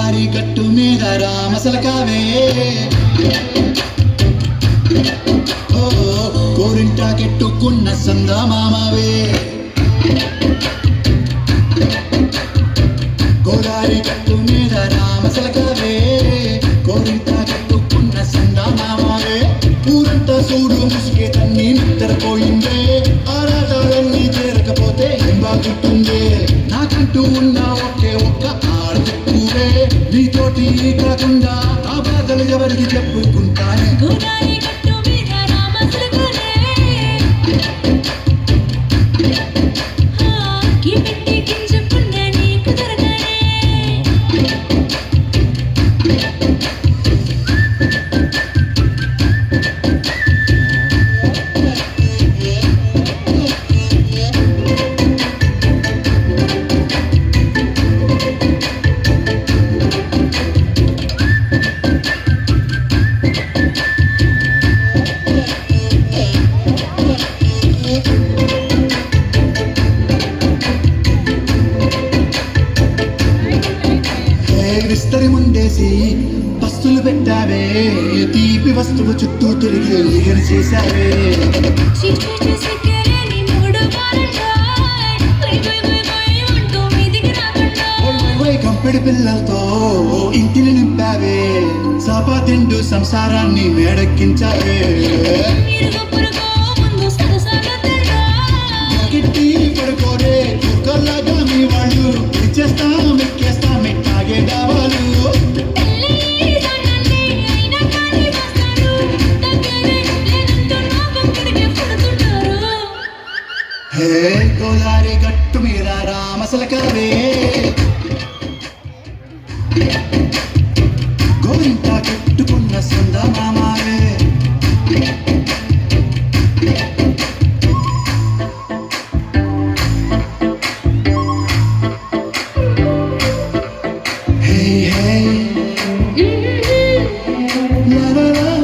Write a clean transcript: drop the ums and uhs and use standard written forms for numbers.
గోదారి గట్టు మీద రామసలకావే కోరింటాకెట్టుకున్న సందమామవే గోదారి గట్టు మీద రామసలకావే కోరింటాకెట్టుకున్న సందమామవే ఊరంతా చూడు ముసుగే తన్ని నిద్రపోయిందే ఆరాటాలన్నీ చేరకపోతే ఏం బాగుంటుందే నాకంటూ ఉన్న ఒకే ఒక్క ఆడతుక్కువే నీతోటి కాకుండా ఆ బాధలు ఎవరికి చెప్పుకుంటానే విస్తరి ముందేసి పస్తులు పెట్టావే తీపి వస్తువు చుట్టూ తిరిగి లీగలు చేశావే కంపెడి పిల్లలతో ఇంటిని నింపావే సాపా తిండు సంసారాన్ని మేడెక్కించావే పడుకోరే కుక్కల్లాగా మీ వాళ్ళు ఇచ్చేస్తాం ఎక్కేస్తాం ఎట్టాగే కావాలి హే గోదారి గట్టు మీద రామసలకావే గోరింటా కట్టుకున్న సందమామవే La la la